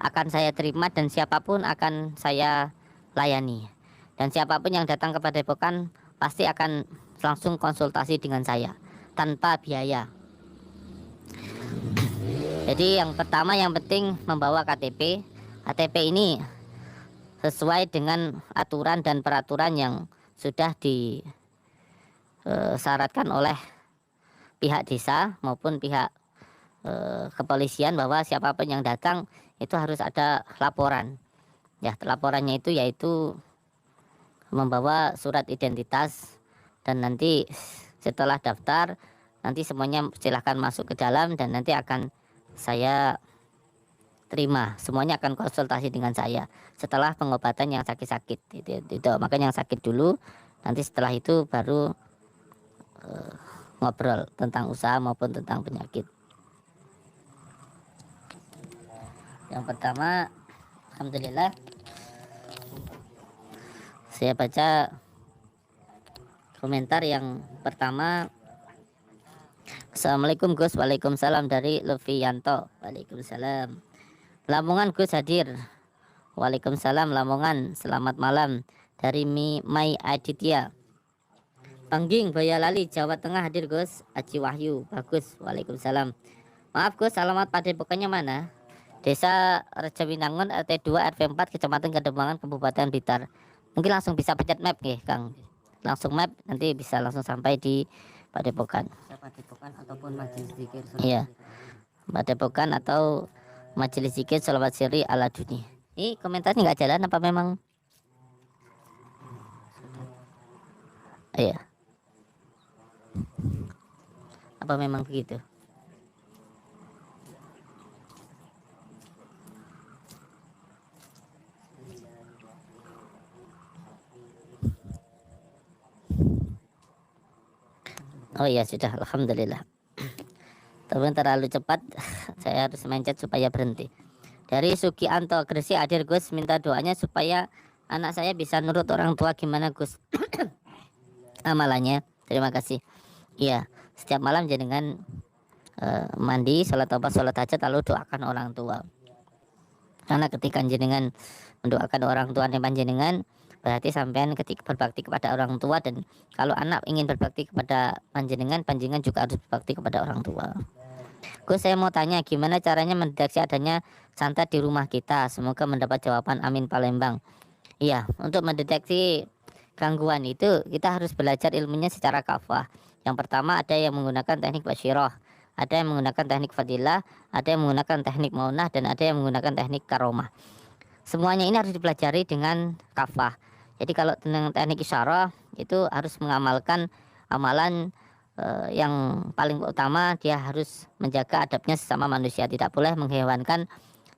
akan saya terima, dan siapapun akan saya layani. Dan siapapun yang datang ke Padepokan pasti akan langsung konsultasi dengan saya tanpa biaya. Jadi yang pertama yang penting membawa KTP. KTP ini sesuai dengan aturan dan peraturan yang sudah disyaratkan oleh pihak desa maupun pihak kepolisian, bahwa siapapun yang datang itu harus ada laporan. Ya, laporannya itu yaitu membawa surat identitas, dan nanti setelah daftar nanti semuanya silahkan masuk ke dalam, dan nanti akan saya terima. Semuanya akan konsultasi dengan saya setelah pengobatan yang sakit-sakit itu. Makanya yang sakit dulu, nanti setelah itu baru ngobrol tentang usaha maupun tentang penyakit. Yang pertama, alhamdulillah saya baca komentar yang pertama. Assalamualaikum Gus. Waalaikumsalam, dari Lufianto. Waalaikumsalam. Lamongan Gus hadir. Waalaikumsalam Lamongan. Selamat malam, dari Mai Aditya. Pangging Boyolali Jawa Tengah hadir Gus. Aji Wahyu. Bagus. Waalaikumsalam. Maaf Gus, alamat Padepokannya mana? Desa Rejawinangun, RT 2 RW 4 Kecamatan Kadembangan, Kabupaten Blitar. Mungkin langsung bisa pencet map nih Kang. Langsung map, nanti bisa langsung sampai di Padepokan. Padepokan ataupun majelis zikir. Iya. Padepokan atau majelis zikir sholawat sirri ala dunia. Ini komentarnya nggak jalan apa memang? Iya. Apa memang begitu? Oh iya sudah, alhamdulillah. Tapi terlalu cepat, saya harus mencet supaya berhenti. Dari Sugianto Gresik hadir Gus, minta doanya supaya anak saya bisa nurut orang tua. Gimana Gus amalannya? Terima kasih. Iya, setiap malam jenengan mandi, sholat taubat, sholat hajat, lalu doakan orang tua. Karena ketika jenengan mendoakan orang tua panjenengan, berarti sampean ketika berbakti kepada orang tua, dan kalau anak ingin berbakti kepada panjenengan, panjenengan juga harus berbakti kepada orang tua. Gus, saya mau tanya gimana caranya mendeteksi adanya santet di rumah kita? Semoga mendapat jawaban. Amin Palembang. Iya, untuk mendeteksi gangguan itu kita harus belajar ilmunya secara kafah. Yang pertama ada yang menggunakan teknik basyirah, ada yang menggunakan teknik fadilah, ada yang menggunakan teknik maunah, dan ada yang menggunakan teknik karomah. Semuanya ini harus dipelajari dengan kafah. Jadi kalau dengan teknik isyarah itu harus mengamalkan amalan yang paling utama, dia harus menjaga adabnya sesama manusia, tidak boleh menghewankan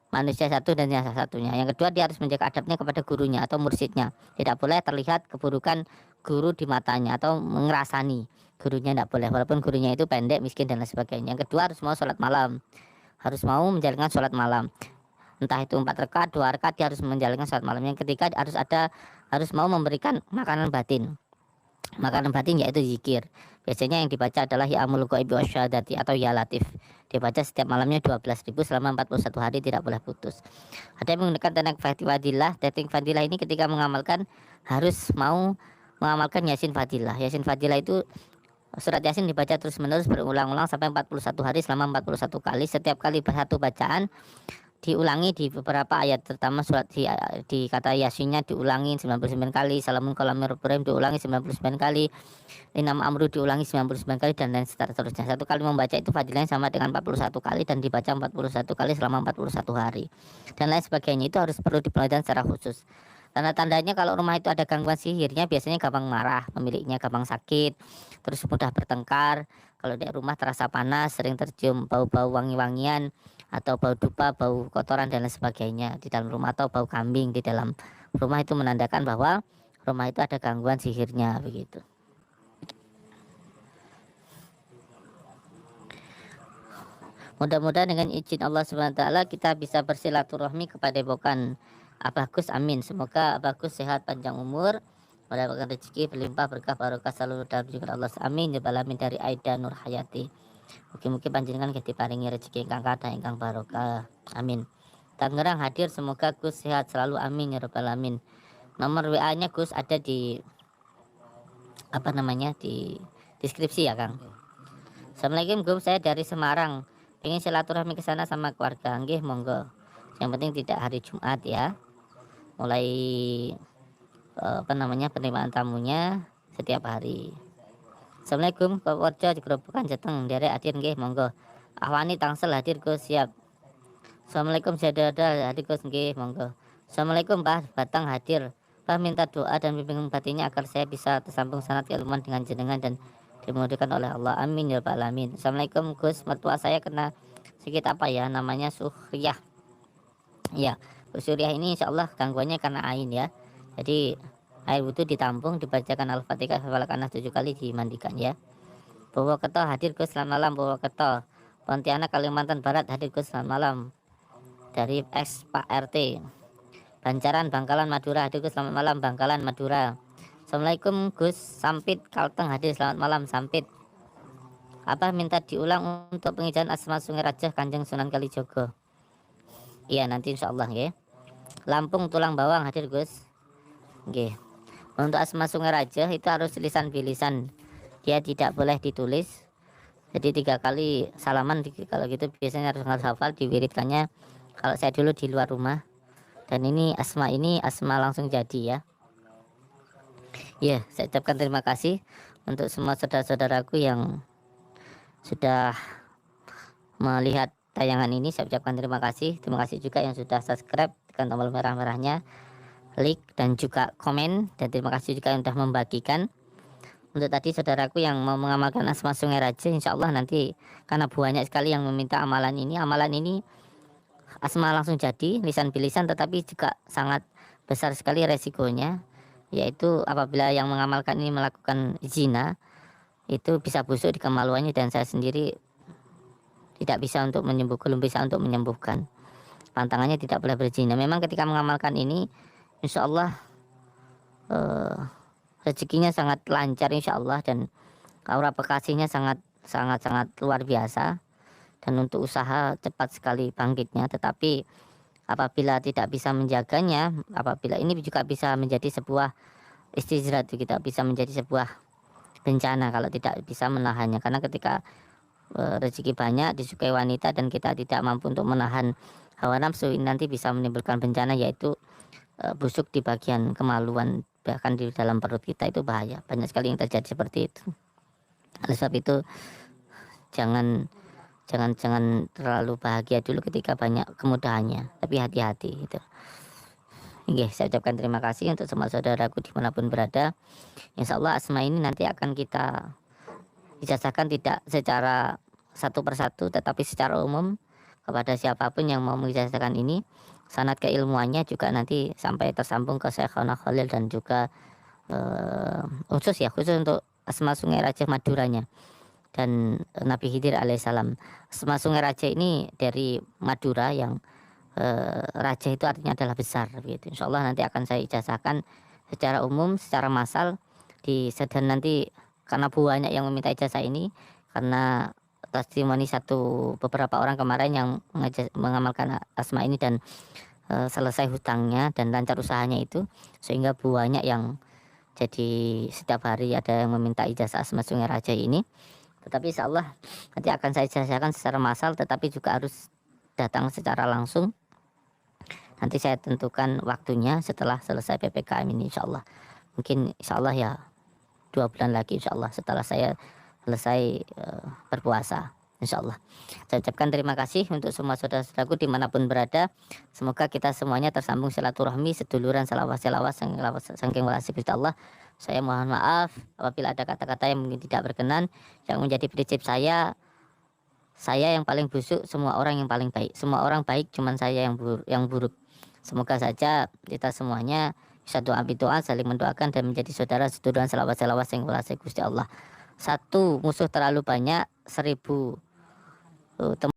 manusia satu dan yang satunya. Yang kedua, dia harus menjaga adabnya kepada gurunya atau mursyidnya, tidak boleh terlihat keburukan guru di matanya atau mengerasani gurunya, tidak boleh walaupun gurunya itu pendek, miskin, dan lain sebagainya. Yang kedua, harus mau sholat malam, harus mau menjalankan sholat malam, entah itu 4 rakaat, 2 rakaat, dia harus menjalankan sholat malam. Yang ketiga, harus mau memberikan makanan batin. Makanan batin yaitu zikir. Biasanya yang dibaca adalah ya amul ghaibi wasyahadati atau ya latif. Dibaca setiap malamnya 12.000 selama 41 hari, tidak boleh putus. Ada yang menggunakan teknik fadilah. Teknik fadilah ini ketika mengamalkan harus mau mengamalkan yasin fadilah. Yasin fadilah itu surat yasin dibaca terus menerus berulang-ulang sampai 41 hari selama 41 kali. Setiap kali satu bacaan diulangi di beberapa ayat, terutama surat di kata yasinnya diulangi 99 kali, salamun qalamir Ibrahim diulangi 99 kali, inam amru diulangi 99 kali, dan lain seterusnya. Satu kali membaca itu fadilahnya sama dengan 41 kali, dan dibaca 41 kali selama 41 hari, dan lain sebagainya. Itu harus perlu dipelajari secara khusus. Tanda-tandanya kalau rumah itu ada gangguan sihirnya biasanya gampang marah, pemiliknya gampang sakit, terus mudah bertengkar. Kalau di rumah terasa panas, sering tercium bau-bau wangi-wangian atau bau dupa, bau kotoran dan lain sebagainya di dalam rumah, atau bau kambing di dalam rumah, itu menandakan bahwa rumah itu ada gangguan sihirnya begitu. Mudah-mudahan dengan izin Allah Subhanahu wa taala kita bisa bersilaturahmi kepada Bokan Abagus, amin. Semoga Abagus sehat, panjang umur, mendapatkan rezeki berlimpah, berkah, barokah selalu dalam junjungan Allah, amin ya rabbal alamin. Dari Aida Nur Hayati, mungkin panjenengan diparingi rezeki ingkang kathah ingkang barokah, amin. Tangerang hadir, semoga Gus sehat selalu, amin ya rabbal alamin. Nomor WA-nya Gus ada di di deskripsi ya Kang. Assalamualaikum Gus, saya dari Semarang, ingin silaturahmi ke sana sama keluarga. Nggih, monggo. Yang penting tidak hari Jumat ya. Mulai penerimaan tamunya setiap hari. Assalamualaikum, Purworejo Grobogan Jateng, derek hadir nggih, monggo. Ahwani Tangsel hadir Gus, siap. Assalamualaikum, Jadada hadir Gus, nggih, monggo. Assalamualaikum, Pak Batang hadir. Pak minta doa dan bimbingan batinnya agar saya bisa tersambung sanad keilmuan dengan jenengan dan dimudahkan oleh Allah, amin ya rabbal alamin. Assalamualaikum Gus, mertua saya kena sakit namanya Suhriyah. Ya, Suhriyah ini insya Allah gangguannya karena ain ya. Jadi air wudhu ditampung, dibacakan Al-Fatihah falak anas 7 kali, dimandikan ya. Purwokerto hadir Gus, selamat malam Purwokerto. Pontianak Kalimantan Barat hadir Gus, selamat malam. Dari ex Pak RT. Bancaran Bangkalan Madura hadir Gus, selamat malam Bangkalan Madura. Assalamualaikum Gus, Sampit Kalteng hadir, selamat malam Sampit. Apa minta diulang untuk penghijauan asma Sungai Rajah Kanjeng Sunan Kalijogo. Iya, nanti insya Allah ya. Lampung Tulang Bawang hadir Gus. Oke. Untuk asma Sungai Rajah itu harus lisan bilisan, dia tidak boleh ditulis. Jadi 3 kali salaman kalau gitu biasanya harus hafal, diwiridkannya. Kalau saya dulu di luar rumah. Dan ini asma langsung jadi ya. Ya, saya ucapkan terima kasih untuk semua saudara-saudaraku yang sudah melihat tayangan ini. Saya ucapkan terima kasih. Terima kasih juga yang sudah subscribe, tekan tombol merah-merahnya, like dan juga komen. Dan terima kasih juga yang sudah membagikan. Untuk tadi saudaraku yang mau mengamalkan asma Sungai Raja, insya Allah nanti karena banyak sekali yang meminta amalan ini asma langsung jadi, lisan bilisan, tetapi juga sangat besar sekali resikonya, yaitu apabila yang mengamalkan ini melakukan zina, itu bisa busuk di kemaluannya, dan saya sendiri tidak bisa untuk menyembuhkan, belum bisa untuk menyembuhkan. Pantangannya tidak boleh berzina. Memang ketika mengamalkan ini, insya Allah rezekinya sangat lancar insya Allah, dan aura bekasihnya sangat luar biasa. Dan untuk usaha cepat sekali bangkitnya. Tetapi apabila tidak bisa menjaganya, apabila ini juga bisa menjadi sebuah istizrat, kita bisa menjadi sebuah bencana kalau tidak bisa menahannya. Karena ketika rezeki banyak disukai wanita dan kita tidak mampu untuk menahan hawa nafsu, ini nanti bisa menimbulkan bencana, yaitu busuk di bagian kemaluan, bahkan di dalam perut kita. Itu bahaya. Banyak sekali yang terjadi seperti itu. Oleh sebab itu jangan terlalu bahagia dulu ketika banyak kemudahannya, tapi hati-hati gitu. Oke, saya ucapkan terima kasih untuk semua saudaraku dimanapun berada. Insya Allah asma ini nanti akan kita ijazahkan tidak secara satu persatu, tetapi secara umum kepada siapapun yang mau mengijazahkan ini. Sanad keilmuannya juga nanti sampai tersambung ke Syekhona Khalil, dan juga khusus untuk asma Sungai Raja Maduranya dan Nabi Khidir alaihissalam. Asma Sungai Raja ini dari Madura, yang raja itu artinya adalah besar gitu. Insya Allah nanti akan saya ijazahkan secara umum, secara massal dan nanti karena banyak yang meminta ijazah ini, karena testimoni beberapa orang kemarin yang mengamalkan asma ini dan selesai hutangnya dan lancar usahanya itu, sehingga banyak yang jadi setiap hari ada yang meminta ijazah asma Sungai Raja ini. Tetapi insya Allah nanti akan saya ijazahkan secara massal, tetapi juga harus datang secara langsung. Nanti saya tentukan waktunya setelah selesai PPKM ini insya Allah. Mungkin insya Allah ya 2 bulan lagi insya Allah setelah saya selesai berpuasa. insya Allah. Saya ucapkan terima kasih untuk semua saudara-saudaraku dimanapun berada. Semoga kita semuanya tersambung silaturahmi, seduluran, salawat saking welasi Gusti Allah. Saya mohon maaf apabila ada kata-kata yang mungkin tidak berkenan, yang menjadi prinsip saya yang paling busuk, semua orang yang paling baik. Semua orang baik, cuman saya yang buruk. Semoga saja kita semuanya bisa doa saling mendoakan dan menjadi saudara seduluran, salawat saking welasi Gusti Allah. Satu musuh terlalu banyak, 1000 teman